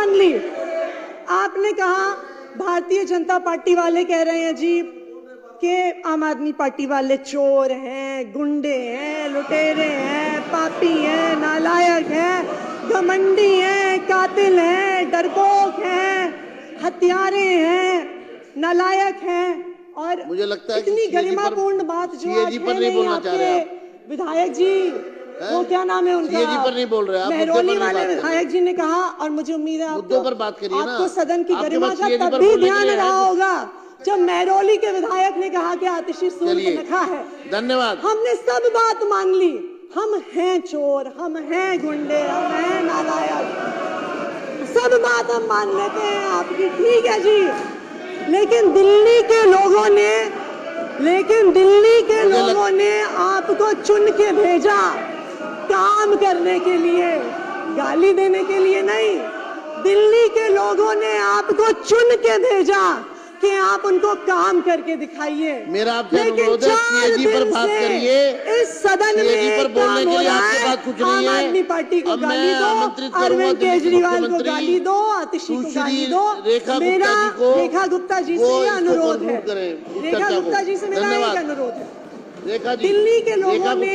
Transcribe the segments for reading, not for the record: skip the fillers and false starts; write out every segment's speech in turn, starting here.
मान ली। आपने कहा भारतीय जनता पार्टी वाले कह रहे हैं जी कि आम आदमी पार्टी वाले चोर हैं, गुंडे हैं, लुटेरे हैं, पापी हैं, नालायक हैं, घमंडी हैं, कातिल हैं, डरपोक हैं, हत्यारे हैं, नालायक हैं। और मुझे लगता है इतनी गरिमापूर्ण बात जो आज है नहीं आपके विधायक जी, वो क्या नाम है उनका, सीएजी पर नहीं बोल रहे आप, महरौली वाले विधायक जी ने कहा। और मुझे उम्मीद है मुद्दों पर बात करिए ना, आपको सदन की आपके गरिमा पास का सीएजी पर तब भी बोलने के ध्यान लिए रहा है। होगा जब महरौली के विधायक ने कहा कि आतिशी सूर चलिए, नखा है। धन्यवाद। हमने सब बात मान ली, हम हैं चोर, हम हैं गुंडे, हम हैं नालायक, सब बात हम मान लेते हैं आपकी, ठीक है जी। लेकिन दिल्ली के लोगों ने आपको चुन के भेजा काम करने के लिए, गाली देने के लिए नहीं। दिल्ली के लोगों ने आपको चुन के भेजा कि आप उनको काम करके दिखाइए। मेरा आपसे अनुरोध है सीएजी पर बात करिए। इस सदन में पर बोलने के लिए आपके पास कुछ नहीं है। आम आदमी पार्टी को गाली दो, अरविंद केजरीवाल को गाली दो, आतिशी को गाली दो। मेरा रेखा गुप्ता जी से ये अनुरोध है, रेखा गुप्ता जी से मेरा एक अनुरोध है। दिल्ली के लोगों ने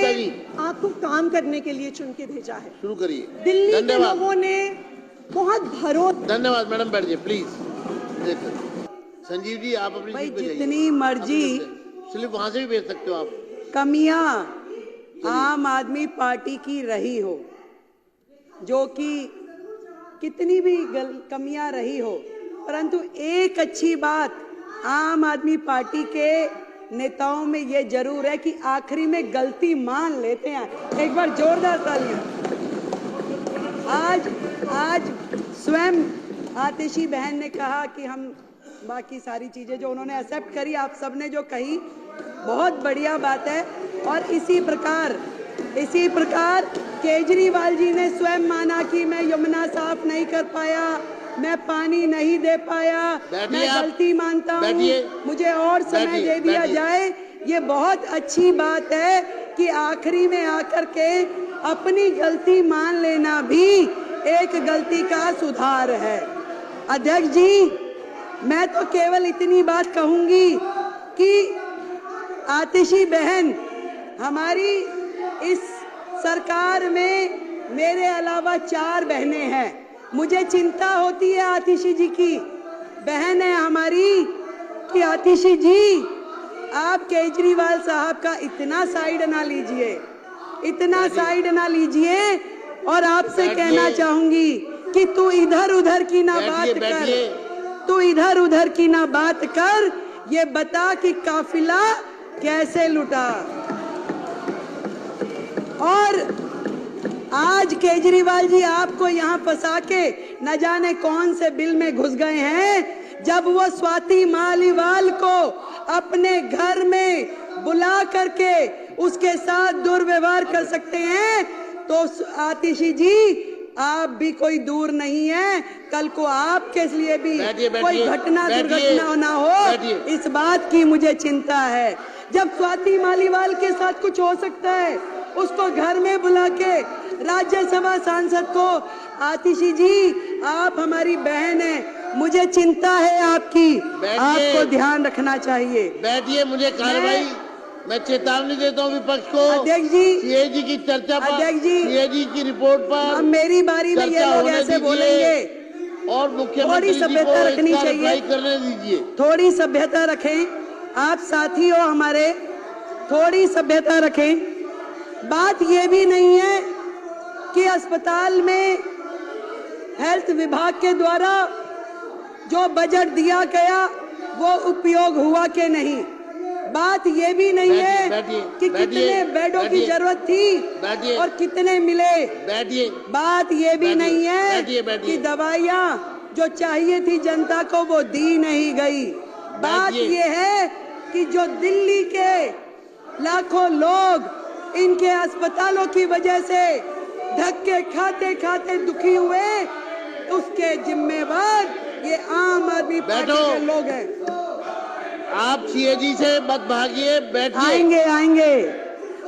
आपको काम करने के लिए चुन के भेजा है, शुरू करिए। दिल्ली के लोगों ने बहुत भरोसा। धन्यवाद मैडम, बैठ जाइए प्लीज। संजीव जी आप अपनी भाई सीट पे जाइए। जितनी मर्जी स्लिप वहां से भी भेज सकते हो आप। कमियां आम आदमी पार्टी की रही हो, जो कि कितनी भी कमियां रही हो, परंतु एक अच्छी बात आम आदमी पार्टी के नेताओं में ये जरूर है कि आखिरी में गलती मान लेते हैं। एक बार जोरदार तालियां। आज स्वयं आतिशी बहन ने कहा कि हम बाकी सारी चीजें जो उन्होंने एक्सेप्ट करी, आप सबने जो कही बहुत बढ़िया बात है। और इसी प्रकार केजरीवाल जी ने स्वयं माना कि मैं यमुना साफ नहीं कर पाया, मैं पानी नहीं दे पाया, मैं गलती मानता हूँ, मुझे और समय दे दिया जाए। ये बहुत अच्छी बात है कि आखिरी में आकर के अपनी गलती मान लेना भी एक गलती का सुधार है। अध्यक्ष जी, मैं तो केवल इतनी बात कहूंगी कि आतिशी बहन, हमारी इस सरकार में मेरे अलावा 4 बहनें हैं। मुझे चिंता होती है आतिशी जी की, बहन है हमारी, कि आतिशी जी आप केजरीवाल साहब का इतना साइड ना लीजिए, और आपसे कहना चाहूंगी कि तू इधर उधर की ना बात कर, ये बता कि काफिला कैसे लुटा। और आज केजरीवाल जी आपको यहाँ फंसा के न जाने कौन से बिल में घुस गए हैं। जब वो स्वाति मालीवाल को अपने घर में बुला करके उसके साथ दुर्व्यवहार कर सकते हैं, तो आतिशी जी आप भी कोई दूर नहीं है, कल को आपके लिए भी कोई दुर्घटना ना हो, इस बात की मुझे चिंता है। जब स्वाति मालीवाल के साथ कुछ हो सकता है, उसको घर में बुला के राज्यसभा सांसद को, आतिशी जी आप हमारी बहन है, मुझे चिंता है आपकी, आपको ध्यान रखना चाहिए। बैठिए, मुझे कार्रवाई, मैं चेतावनी देता हूँ विपक्ष को। अध्यक्ष जी, सीएजी की चर्चा पर, अध्यक्ष जी, सीएजी की रिपोर्ट पर अब मेरी बारी में ये लोग ऐसे बोलेंगे, और मुख्यमंत्री थोड़ी सभ्यता रखनी चाहिए, करने दीजिए, थोड़ी सभ्यता रखें। आप साथी हो हमारे, थोड़ी सभ्यता रखें। बात ये भी नहीं है कि अस्पताल में हेल्थ विभाग के द्वारा जो बजट दिया गया वो उपयोग हुआ कि नहीं। बात ये भी नहीं है कि कितने बेडों की जरूरत थी और कितने मिले। बात ये भी नहीं है कि दवाइयाँ जो चाहिए थी जनता को वो दी नहीं गई। बात ये है कि जो दिल्ली के लाखों लोग इनके अस्पतालों की वजह से धक्के खाते खाते दुखी हुए, उसके जिम्मेवार ये आम आदमी पार्टी के लोग हैं। आप सीएजी से मत भागिए, बैठिए। आएंगे आएंगे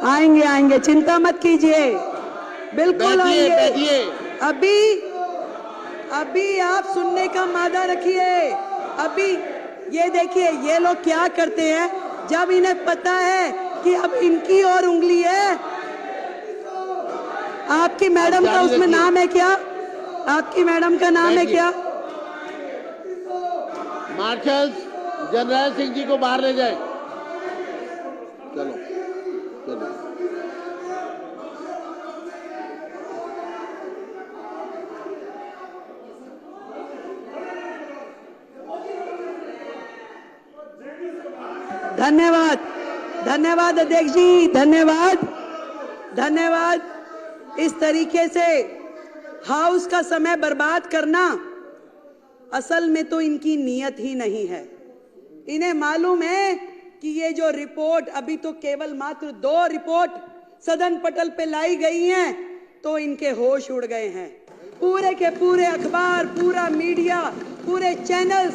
आएंगे आएंगे, चिंता मत कीजिए, बिल्कुल आएंगे। अभी आप सुनने का मादा रखिए। अभी ये देखिए, ये लोग क्या करते हैं जब इन्हें पता है कि अब इनकी और उंगली है। आपकी मैडम का उसमें नाम है क्या? आपकी मैडम का नाम है क्या? मार्शल्स जनरल सिंह जी को बाहर ले जाए। चलो चलो। धन्यवाद, धन्यवाद अध्यक्ष जी, धन्यवाद, धन्यवाद। इस तरीके से हाउस का समय बर्बाद करना असल में तो इनकी नीयत ही नहीं है। इन्हें मालूम है कि ये जो रिपोर्ट, अभी तो केवल मात्र 2 रिपोर्ट सदन पटल पे लाई गई हैं, तो इनके होश उड़ गए हैं। पूरे के पूरे अखबार, पूरा मीडिया, पूरे चैनल्स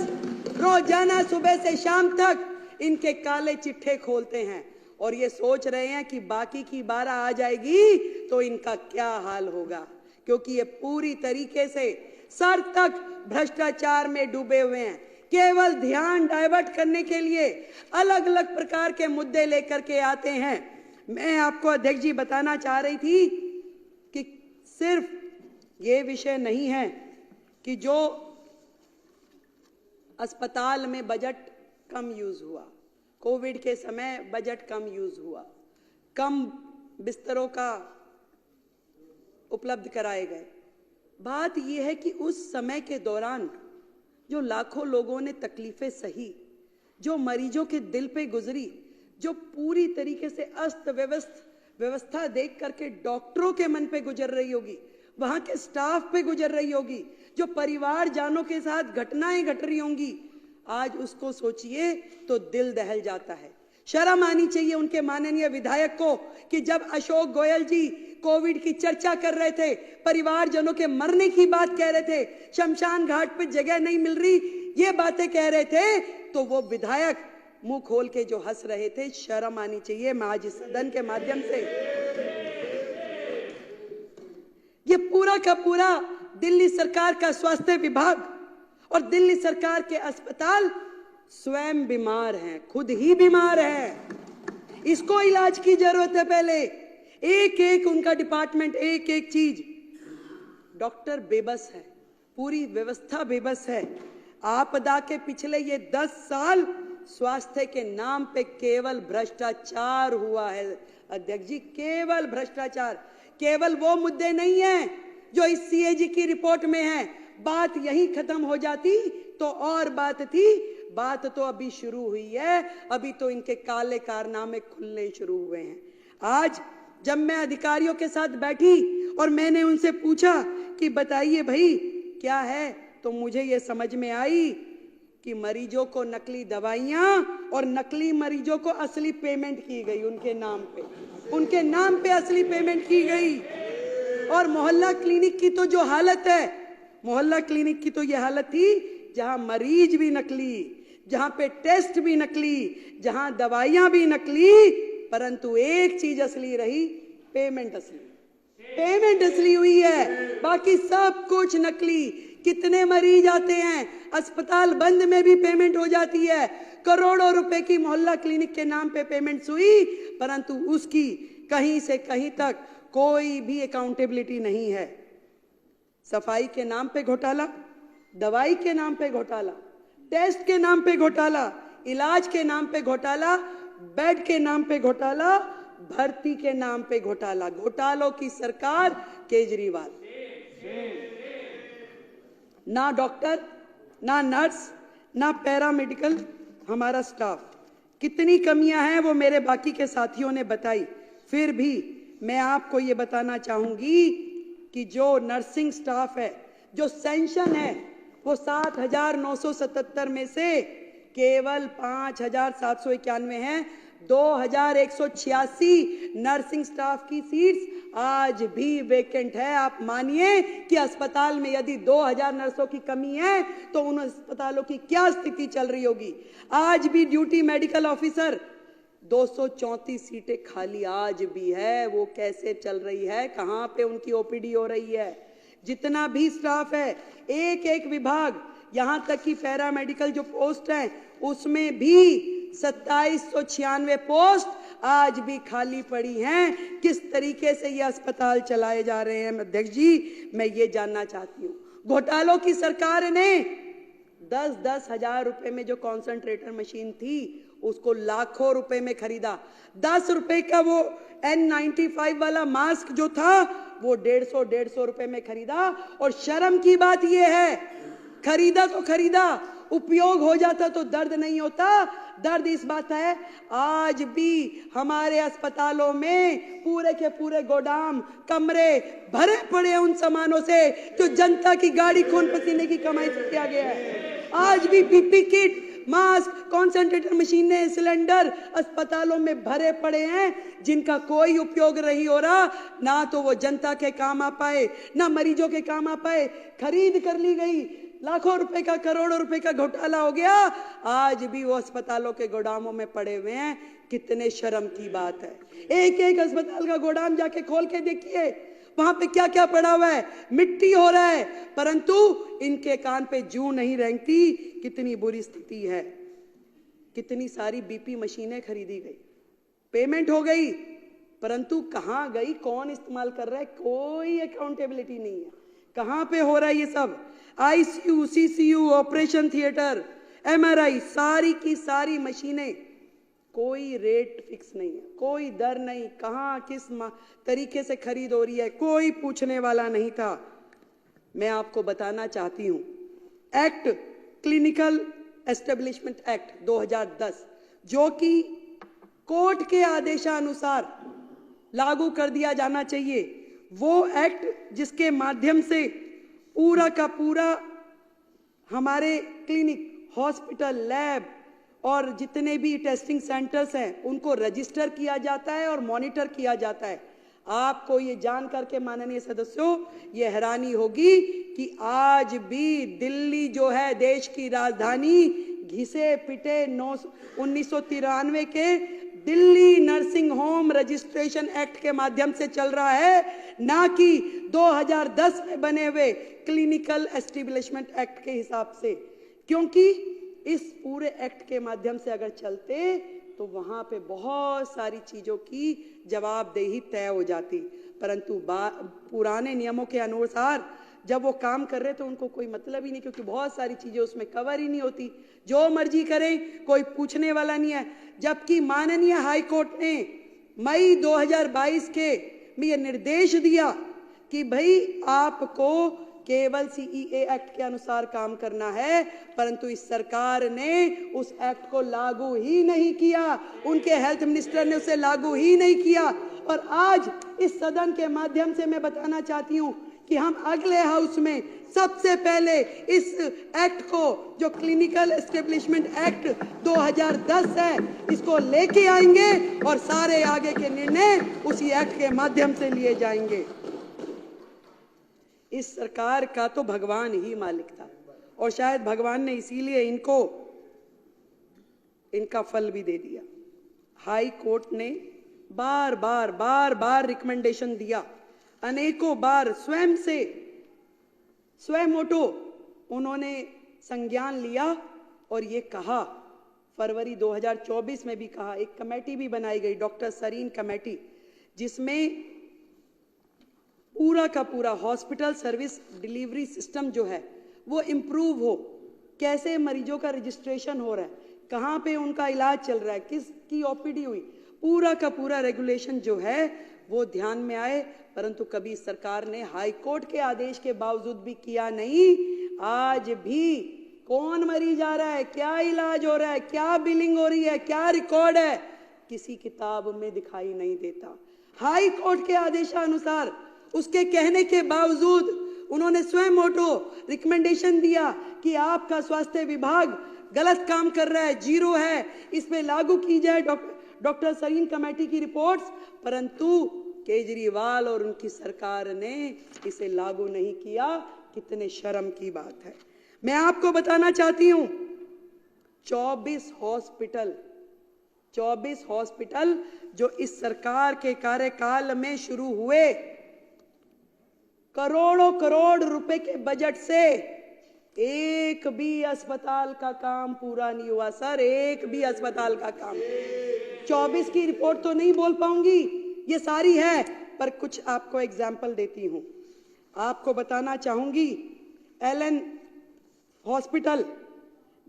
रोजाना सुबह से शाम तक इनके काले चिट्ठे खोलते हैं और ये सोच रहे हैं कि बाकी की 12 आ जाएगी तो इनका क्या हाल होगा, क्योंकि ये पूरी तरीके से सर तक भ्रष्टाचार में डूबे हुए हैं। केवल ध्यान डाइवर्ट करने के लिए अलग अलग प्रकार के मुद्दे लेकर के आते हैं। मैं आपको अध्यक्ष जी बताना चाह रही थी कि सिर्फ ये विषय नहीं है कि जो अस्पताल में बजट कम यूज हुआ, कोविड के समय बजट कम यूज हुआ, कम बिस्तरों का उपलब्ध कराए गए। बात यह है कि उस समय के दौरान जो लाखों लोगों ने तकलीफें सही, जो मरीजों के दिल पे गुजरी, जो पूरी तरीके से अस्त व्यवस्था देख करके डॉक्टरों के मन पे गुजर रही होगी, वहां के स्टाफ पे गुजर रही होगी, जो परिवार जानों के साथ घटनाएं घट रही होंगी, आज उसको सोचिए तो दिल दहल जाता है। शर्म आनी चाहिए उनके माननीय विधायक को कि जब अशोक गोयल जी कोविड की चर्चा कर रहे थे, परिवारजनों के मरने की बात कह रहे थे, शमशान घाट पे जगह नहीं मिल रही, ये बातें कह रहे थे, तो वो विधायक मुंह खोल के जो हंस रहे थे। शर्म आनी चाहिए। मैं आज इस सदन के माध्यम से ये पूरा का पूरा दिल्ली सरकार का स्वास्थ्य विभाग और दिल्ली सरकार के अस्पताल स्वयं बीमार हैं, खुद ही बीमार हैं। इसको इलाज की जरूरत है। पहले एक एक उनका डिपार्टमेंट, एक एक चीज, डॉक्टर बेबस है, पूरी व्यवस्था बेबस है। आपदा के पिछले ये 10 साल स्वास्थ्य के नाम पे केवल भ्रष्टाचार हुआ है अध्यक्ष जी, केवल भ्रष्टाचार। केवल वो मुद्दे नहीं है जो इस सीएजी की रिपोर्ट में है। बात यहीं खत्म हो जाती तो और बात थी, बात तो अभी शुरू हुई है। अभी तो इनके काले कारनामे खुलने शुरू हुए हैं। आज जब मैं अधिकारियों के साथ बैठी और मैंने उनसे पूछा कि बताइए भाई क्या है, तो मुझे ये समझ में आई कि मरीजों को नकली दवाइयां और नकली मरीजों को असली पेमेंट की गई उनके नाम पे असली पेमेंट की गई। और मोहल्ला क्लिनिक की तो जो हालत है, मोहल्ला क्लिनिक की तो ये हालत थी जहां मरीज भी नकली, जहां पे टेस्ट भी नकली, जहां दवाइयां भी नकली, परंतु एक चीज असली रही, पेमेंट असली हुई है, बाकी सब कुछ नकली। कितने मरीज आते हैं, अस्पताल बंद में भी पेमेंट हो जाती है। करोड़ों रुपए की मोहल्ला क्लिनिक के नाम पे पेमेंट हुई, परंतु उसकी कहीं से कहीं तक कोई भी अकाउंटेबिलिटी नहीं है। सफाई के नाम पे घोटाला, दवाई के नाम पे घोटाला, टेस्ट के नाम पे घोटाला, इलाज के नाम पे घोटाला, बेड के नाम पे घोटाला, भर्ती के नाम पे घोटाला। घोटालों की सरकार केजरीवाल। ना डॉक्टर, ना नर्स, ना पैरामेडिकल हमारा स्टाफ। कितनी कमियां हैं वो मेरे बाकी के साथियों ने बताई। फिर भी मैं आपको ये बताना चाहूंगी कि जो नर्सिंग स्टाफ है, जो सेंशन है, वो 7,977 में से केवल 5,791 हैं। 2,186 नर्सिंग स्टाफ की सीट्स आज भी वेकेंट है। आप मानिए कि अस्पताल में यदि 2,000 नर्सों की कमी है तो उन अस्पतालों की क्या स्थिति चल रही होगी। आज भी ड्यूटी मेडिकल ऑफिसर 234 सीटें खाली आज भी है। वो कैसे चल रही है, कहां पे उनकी ओपीडी हो रही है, जितना भी स्टाफ है, एक एक विभाग, यहाँ तक कि पैरामेडिकल जो पोस्ट है उसमें भी 2796 पोस्ट आज भी खाली पड़ी हैं। किस तरीके से ये अस्पताल चलाए जा रहे हैं अध्यक्ष जी, मैं ये जानना चाहती हूँ। घोटालों की सरकार ने 10-10 हजार रुपए में जो कॉन्सेंट्रेटर मशीन थी उसको लाखों रुपए में खरीदा। 10 रुपए का वो N95 वाला मास्क जो था वो 150 रुपए में खरीदा। और शर्म की बात ये है, खरीदा तो खरीदा, उपयोग हो जाता तो दर्द नहीं होता। दर्द इस बात है आज भी हमारे अस्पतालों में पूरे के पूरे गोदाम कमरे भरे पड़े उन सामानों से जो जनता की गाड़ी खून पसीने की कमाई से किया गया है। आज भी पीपी किट, मास्क, कॉन्सेंट्रेटर मशीनें, सिलेंडर अस्पतालों में भरे पड़े हैं जिनका कोई उपयोग नहीं हो रहा। ना तो वो जनता के काम आ पाए, ना मरीजों के काम आ पाए। खरीद कर ली गई, लाखों रुपए का, करोड़ों रुपए का घोटाला हो गया, आज भी वो अस्पतालों के गोदामों में पड़े हुए हैं। कितने शर्म की बात है। एक एक अस्पताल का गोदाम जाके खोल के देखिए, वहां पे क्या क्या पड़ा हुआ है, मिट्टी हो रहा है, परंतु इनके कान पे जूं नहीं रेंगती। कितनी बुरी स्थिति है। कितनी सारी बीपी मशीनें खरीदी गई, पेमेंट हो गई, परंतु कहां गई, कौन इस्तेमाल कर रहा है, कोई अकाउंटेबिलिटी नहीं है। कहां पे हो रहा है ये सब। ICU, CCU, operation theatre, MRI, सारी की सारी मशीनें, कोई रेट फिक्स नहीं है, कोई दर नहीं, कहां किस तरीके से खरीद हो रही है, कोई पूछने वाला नहीं था। मैं आपको बताना चाहती हूं, एक्ट, क्लिनिकल एस्टेब्लिशमेंट एक्ट 2010 जो कि कोर्ट के आदेशानुसार लागू कर दिया जाना चाहिए, वो एक्ट जिसके माध्यम से पूरा का पूरा हमारे क्लिनिक, हॉस्पिटल, लैब और जितने भी टेस्टिंग सेंटर्स हैं उनको रजिस्टर किया जाता है और मॉनिटर किया जाता है। आपको ये जान करके माननीय सदस्यों ये हैरानी होगी कि आज भी दिल्ली जो है देश की राजधानी, घिसे पिटे 1993 के Delhi nursing home registration act के माध्यम से चल रहा है, ना कि 2010 में बने हुए क्लिनिकल एस्टेब्लिशमेंट एक्ट के हिसाब से। क्योंकि इस पूरे एक्ट के माध्यम से अगर चलते तो वहां पे बहुत सारी चीजों की जवाबदेही तय हो जाती, परंतु पुराने नियमों के अनुसार जब वो काम कर रहे तो उनको कोई मतलब ही नहीं, क्योंकि बहुत सारी चीजें उसमें कवर ही नहीं होती। जो मर्जी करें, कोई पूछने वाला नहीं है। जबकि माननीय हाई कोर्ट ने मई 2022 के में यह निर्देश दिया कि भाई आपको केवल सीईए एक्ट के अनुसार काम करना है, परंतु इस सरकार ने उस एक्ट को लागू ही नहीं किया। उनके हेल्थ मिनिस्टर ने उसे लागू ही नहीं किया। और आज इस सदन के माध्यम से मैं बताना चाहती हूं कि हम अगले हाउस में सबसे पहले इस एक्ट को, जो क्लिनिकल एस्टेब्लिशमेंट एक्ट 2010 है, इसको लेके आएंगे और सारे आगे के निर्णय उसी एक्ट के माध्यम से लिए जाएंगे। इस सरकार का तो भगवान ही मालिक था और शायद भगवान ने इसीलिए इनको इनका फल भी दे दिया। हाई कोर्ट ने बार बार रिकमेंडेशन दिया, अनेकों बार स्वयं मोटो उन्होंने संज्ञान लिया और ये कहा, फरवरी 2024 में भी कहा, एक कमेटी भी बनाई गई, डॉक्टर सरीन कमेटी, जिसमें पूरा का पूरा हॉस्पिटल सर्विस डिलीवरी सिस्टम जो है वो इम्प्रूव हो, कैसे मरीजों का रजिस्ट्रेशन हो रहा है, कहाँ पे उनका इलाज चल रहा है, किसकी ओपीडी हुई, पूरा का पूरा रेगुलेशन जो है वो ध्यान में आए। परंतु कभी सरकार ने हाई कोर्ट के आदेश के बावजूद भी किया नहीं। आज भी कौन मरीज आ रहा है, क्या इलाज हो रहा है, क्या बिलिंग हो रही है, क्या रिकॉर्ड है, किसी किताब में दिखाई नहीं देता। हाई कोर्ट के आदेशानुसार, उसके कहने के बावजूद उन्होंने स्वयं मोटो रिकमेंडेशन दिया कि आपका स्वास्थ्य विभाग गलत काम कर रहा है, जीरो है, इसमें लागू की जाए डॉक्टर सरीन कमेटी की रिपोर्ट्स। परंतु केजरीवाल और उनकी सरकार ने इसे लागू नहीं किया। कितने शर्म की बात है। मैं आपको बताना चाहती हूं, 24 हॉस्पिटल जो इस सरकार के कार्यकाल में शुरू हुए, करोड़ों करोड़ रुपए के बजट से एक भी अस्पताल का काम पूरा नहीं हुआ सर, एक भी अस्पताल का काम। 24 की रिपोर्ट तो नहीं बोल पाऊंगी, ये सारी है, पर कुछ आपको एग्जाम्पल देती हूं। आपको बताना चाहूंगी, एलन हॉस्पिटल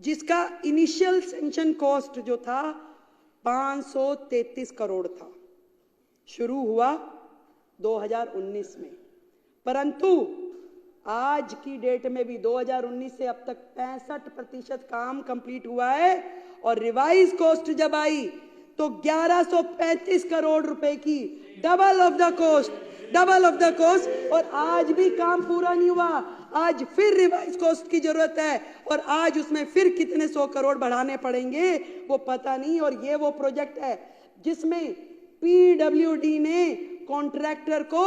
जिसका इनिशियल सेंक्शन कॉस्ट जो था 533 करोड़ था, शुरू हुआ 2019 में, परंतु आज की डेट में भी 2019 से अब तक 65% काम कंप्लीट हुआ है, और रिवाइज कॉस्ट जब आई तो 1135 करोड़ रुपए की, डबल ऑफ द कॉस्ट, और आज भी काम पूरा नहीं हुआ। आज फिर रिवाइज कॉस्ट की जरूरत है, और आज उसमें फिर कितने 100 करोड़ बढ़ाने पड़ेंगे वो पता नहीं। और ये वो प्रोजेक्ट है जिसमें पीडब्ल्यूडी ने कॉन्ट्रैक्टर को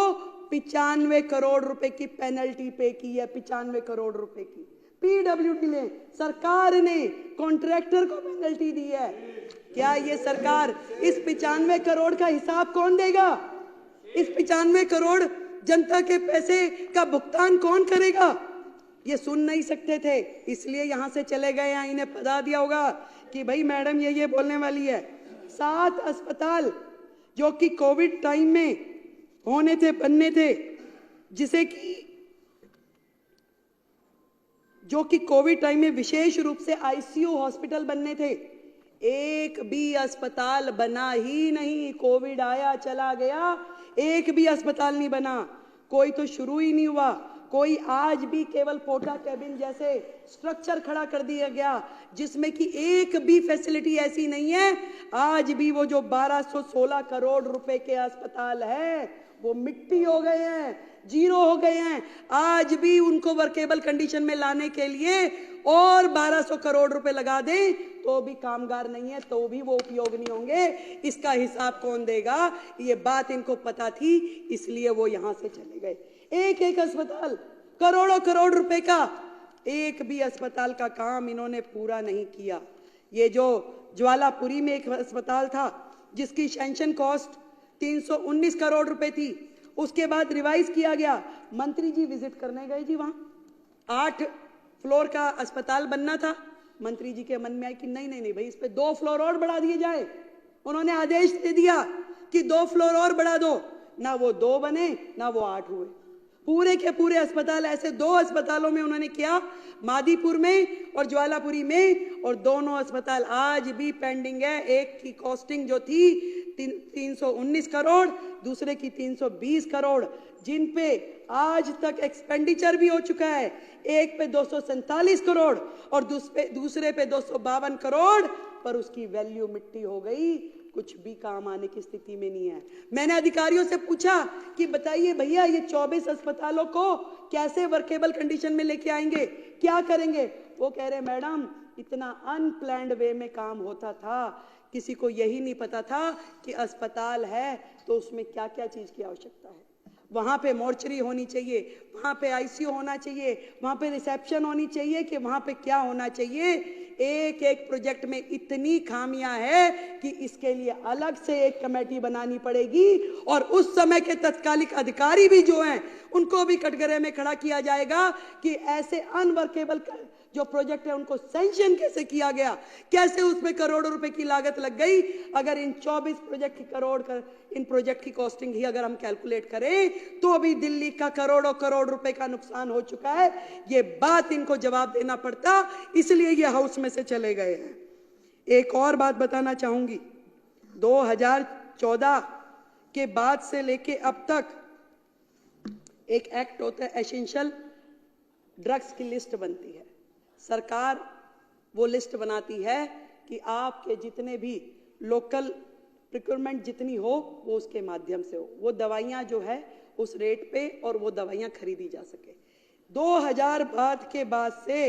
95 करोड़ रुपए की पेनल्टी पे की है, 95 करोड़ रुपए की पीडब्ल्यूडी ने, सरकार ने कॉन्ट्रैक्टर को पेनल्टी दी है। क्या ये सरकार, इस 95 करोड़ का हिसाब कौन देगा? इस 95 करोड़ जनता के पैसे का भुगतान कौन करेगा? ये सुन नहीं सकते थे, इसलिए यहां से चले गए। यहाँ इन्हें पता दिया होगा कि भाई मैडम ये बोलने वाली है। 7 अस्पताल जो कि कोविड टाइम में होने थे, बनने थे, जो कि कोविड टाइम में विशेष रूप से आईसीयू हॉस्पिटल बनने थे, एक भी अस्पताल बना ही नहीं। कोविड आया चला गया, एक भी अस्पताल नहीं बना, कोई तो शुरू ही नहीं हुआ। कोई आज भी केवल पोटा कैबिन जैसे स्ट्रक्चर खड़ा कर दिया गया जिसमें कि एक भी फैसिलिटी ऐसी नहीं है। आज भी वो जो 1216 करोड़ रुपए के अस्पताल है वो मिट्टी हो गए हैं, जीरो हो गए हैं। आज भी उनको वर्केबल कंडीशन में लाने के लिए और 1200 करोड़ रुपए लगा दें तो भी कामगार नहीं है, तो भी वो उपयोग नहीं होंगे। इसका हिसाब कौन देगा? ये बात इनको पता थी, इसलिए वो यहां से चले गए। एक एक अस्पताल करोड़ों करोड़ रुपए का, एक भी अस्पताल का काम इन्होंने पूरा नहीं किया। ये जो ज्वालापुरी में एक अस्पताल था जिसकी सैंक्शन कॉस्ट 319 करोड़ रुपए थी, उसके बाद रिवाइज किया गया। मंत्री जी विजिट करने गए जी, वहां 8 फ्लोर का अस्पताल बनना था। मंत्री जी के मन में आया कि नहीं भाई, इस पे 2 फ्लोर और बढ़ा दिए जाए। उन्होंने आदेश दे दिया कि 2 फ्लोर और बढ़ा दो। ना वो 2 बने ना वो 8 हुए। पूरे के पूरे अस्पताल ऐसे 2 अस्पतालों में उन्होंने किया, मादीपुर में और ज्वालापुरी में, और दोनों अस्पताल आज भी पेंडिंग है। एक की कॉस्टिंग जो थी 319 करोड़, दूसरे की 320 करोड़, जिन पे आज तक एक्सपेंडिचर भी हो चुका है। एक पे 247 करोड़ और दूसरे पे 252 करोड़, पर उसकी वैल्यू मिट्टी हो गई, कुछ भी काम आने की स्थिति में नहीं है। मैंने अधिकारियों से पूछा कि बताइए भैया, ये 24 अस्पतालों को कैसे वर्केबल कंडीशन में लेके आएंगे, क्या करेंगे? वो कह रहे मैडम, इतना अनप्लैंड वे में काम होता था, किसी को यही नहीं पता था कि अस्पताल है तो उसमें क्या क्या चीज की आवश्यकता है। वहां पे मोर्चरी होनी चाहिए, वहां पे आईसीयू होना चाहिए, वहां पे रिसेप्शन होनी चाहिए, कि वहां पे क्या होना चाहिए। एक एक प्रोजेक्ट में इतनी खामियां है कि इसके लिए अलग से एक कमेटी बनानी पड़ेगी, और उस समय के तत्कालिक अधिकारी भी जो हैं उनको भी कटघरे में खड़ा किया जाएगा कि ऐसे अनवर्केबल जो प्रोजेक्ट है उनको सैंक्शन कैसे किया गया, कैसे उसमें करोड़ों रुपए की लागत लग गई। अगर इन 24 प्रोजेक्ट की इन प्रोजेक्ट की कॉस्टिंग ही अगर हम कैलकुलेट करें तो भी दिल्ली का करोड़ों करोड़ रुपए का नुकसान हो चुका है। ये बात इनको जवाब देना पड़ता, इसलिए ये हाउस में से चले गए हैं। एक और बात बताना चाहूंगी, 2014 के बाद से लेके अब तक एक एक्ट होता है, एसेंशियल ड्रग्स की लिस्ट बनती है। सरकार वो लिस्ट बनाती है कि आपके जितने भी लोकल प्रिक्योरमेंट जितनी हो वो उसके माध्यम से हो, वो दवाइयाँ जो है उस रेट पे और वो दवाइयाँ खरीदी जा सके। 2000 के बाद से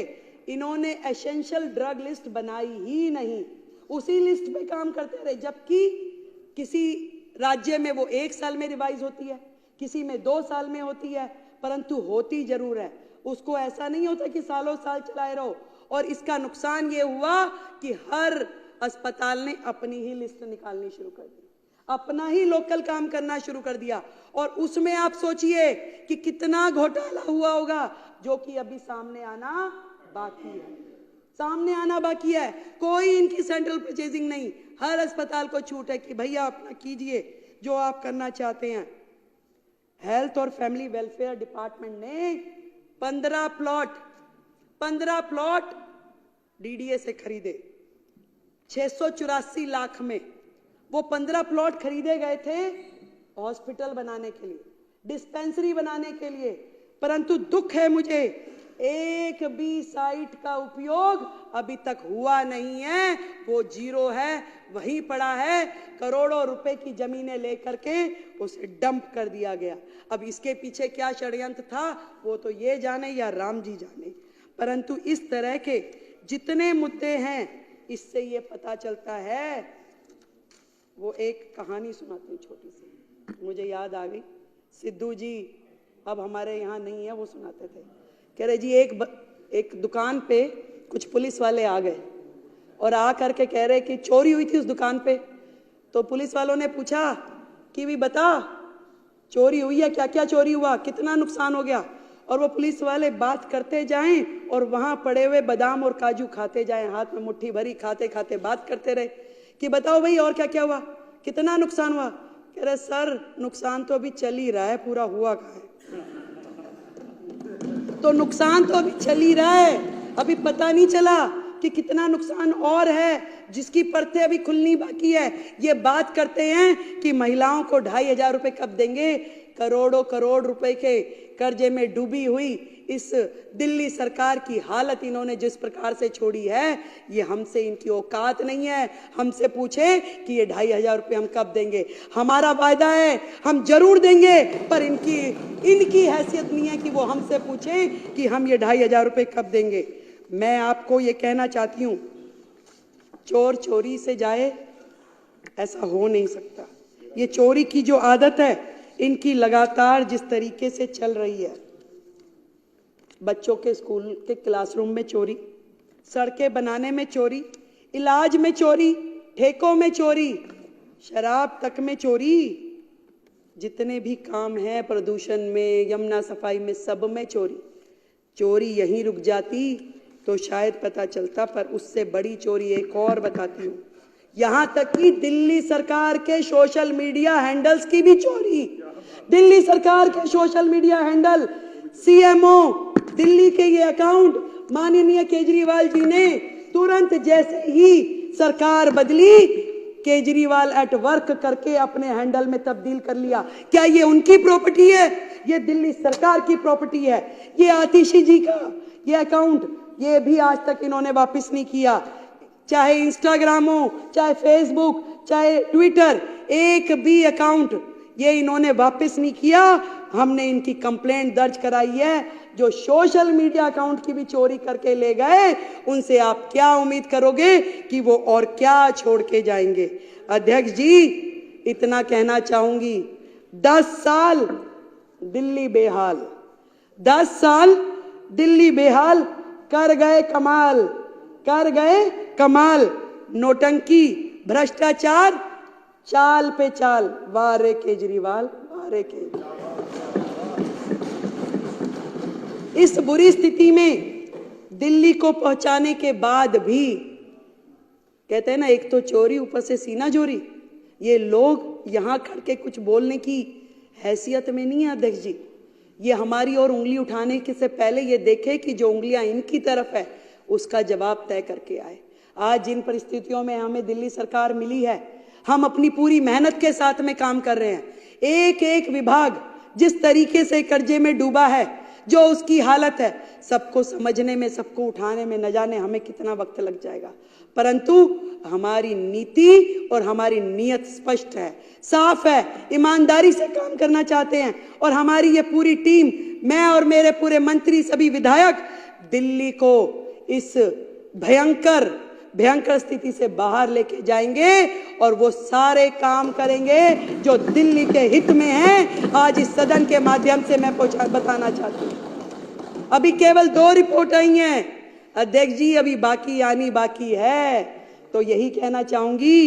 इन्होंने एसेंशियल ड्रग लिस्ट बनाई ही नहीं, उसी लिस्ट पे काम करते रहे। जबकि किसी राज्य में वो 1 साल में रिवाइज होती है, किसी में 2 साल में होती है, परंतु होती जरूर है। उसको ऐसा नहीं होता कि सालों साल चलाए रहो। और इसका नुकसान ये हुआ कि हर अस्पताल ने अपनी ही लिस्ट निकालनी शुरू कर दी। अपना ही लोकल काम करना शुरू कर दिया। और उसमें आप सोचिए कि कितना घोटाला हुआ होगा, जो कि अभी सामने आना बाकी है, सामने आना बाकी है। कोई इनकी सेंट्रल परचेजिंग नहीं, हर अस्पताल को छूट है कि भैया अपना कीजिए जो आप करना चाहते हैं। हेल्थ और फैमिली वेलफेयर डिपार्टमेंट ने 15 प्लॉट डीडीए से खरीदे 684 लाख में। वो 15 प्लॉट खरीदे गए थे हॉस्पिटल बनाने के लिए, डिस्पेंसरी बनाने के लिए, परंतु दुख है मुझे, एक भी साइट का उपयोग अभी तक हुआ नहीं है। वो जीरो है, वहीं पड़ा है। करोड़ों रुपए की जमीनें लेकर के उसे डंप कर दिया गया। अब इसके पीछे क्या षड्यंत्र था वो तो ये जाने या राम जी जाने, परंतु इस तरह के जितने मुद्दे हैं इससे ये पता चलता है। वो एक कहानी सुनाती हूँ छोटी सी, मुझे याद आ गई। सिद्धू जी अब हमारे यहाँ नहीं है, वो सुनाते थे। कह रहे जी एक दुकान पे कुछ पुलिस वाले आ गए और आ करके कह रहे कि चोरी हुई थी उस दुकान पे। तो पुलिस वालों ने पूछा कि भी बता चोरी हुई है, क्या क्या चोरी हुआ, कितना नुकसान हो गया। और वो पुलिस वाले बात करते जाएं और वहां पड़े हुए बादाम और काजू खाते जाएं, हाथ में मुट्ठी भरी खाते खाते बात करते रहे कि बताओ भाई और क्या क्या हुआ, कितना नुकसान हुआ। कह रहे सर नुकसान तो अभी चल ही रहा है, पूरा हुआ कहाँ है। तो नुकसान तो अभी चल ही रहा है, अभी पता नहीं चला कि कितना नुकसान और है, जिसकी परतें अभी खुलनी बाकी है। ये बात करते हैं कि महिलाओं को 2,500 रुपए कब देंगे। करोड़ों करोड़ रुपए के कर्जे में डूबी हुई इस दिल्ली सरकार की हालत इन्होंने जिस प्रकार से छोड़ी है, ये हमसे इनकी औकात नहीं है। हमसे पूछे कि ये 2,500 रुपए हम कब देंगे, हमारा वायदा है हम जरूर देंगे, पर इनकी हैसियत नहीं है कि वो हमसे पूछे कि हम ये 2,500 रुपए कब देंगे। मैं आपको ये कहना चाहती हूँ, चोर चोरी से जाए ऐसा हो नहीं सकता। ये चोरी की जो आदत है इनकी लगातार जिस तरीके से चल रही है, बच्चों के स्कूल के क्लासरूम में चोरी, सड़कें बनाने में चोरी, इलाज में चोरी, ठेकों में चोरी, शराब तक में चोरी, जितने भी काम हैं प्रदूषण में, यमुना सफाई में, सब में चोरी। चोरी यहीं रुक जाती तो शायद पता चलता, पर उससे बड़ी चोरी एक और बताती हूँ। यहां तक कि दिल्ली सरकार के सोशल मीडिया हैंडल्स की भी चोरी। दिल्ली सरकार के social media handle, CMO Delhi के ये अकाउंट माननीय केजरीवाल जी ने तुरंत जैसे ही सरकार बदली, केजरीवाल एट वर्क करके अपने हैंडल में तब्दील कर लिया। क्या ये उनकी प्रॉपर्टी है? ये दिल्ली सरकार की प्रॉपर्टी है। ये आतिशी जी का ये अकाउंट, ये भी आज तक इन्होंने वापस नहीं किया। चाहे इंस्टाग्राम हो, चाहे फेसबुक, चाहे ट्विटर, एक भी अकाउंट ये इन्होंने वापस नहीं किया। हमने इनकी कंप्लेंट दर्ज कराई है। जो सोशल मीडिया अकाउंट की भी चोरी करके ले गए, उनसे आप क्या उम्मीद करोगे कि वो और क्या छोड़ के जाएंगे। अध्यक्ष जी इतना कहना चाहूंगी, 10 साल दिल्ली बेहाल, 10 साल दिल्ली बेहाल, कर गए कमाल, कर गए कमाल। नोटंकी, भ्रष्टाचार, चाल पे चाल, वाह रे केजरीवाल, वाह रे केजरीवाल। इस बुरी स्थिति में दिल्ली को पहुंचाने के बाद भी कहते हैं ना, एक तो चोरी ऊपर से सीना चोरी। ये लोग यहां खड़ के कुछ बोलने की हैसियत में नहीं है अध्यक्ष जी। ये हमारी और उंगली उठाने के से पहले ये देखे कि जो उंगलियां इनकी तरफ है उसका जवाब तय करके आए। आज जिन परिस्थितियों में हमें दिल्ली सरकार मिली है, हम अपनी पूरी मेहनत के साथ में काम कर रहे हैं। एक एक विभाग जिस तरीके से कर्जे में डूबा है, जो उसकी हालत है, सबको समझने में, सबको उठाने में न जाने हमें कितना वक्त लग जाएगा, परंतु हमारी नीति और हमारी नीयत स्पष्ट है, साफ है, ईमानदारी से काम करना चाहते हैं। और हमारी ये पूरी टीम, मैं और मेरे पूरे मंत्री, सभी विधायक दिल्ली को इस भयंकर स्थिति से बाहर लेके जाएंगे और वो सारे काम करेंगे जो दिल्ली के हित में है। आज इस सदन के माध्यम से मैं बताना चाहती हूँ, अभी केवल 2 रिपोर्ट आई हैं अध्यक्ष जी, अभी बाकी आनी बाकी है। तो यही कहना चाहूंगी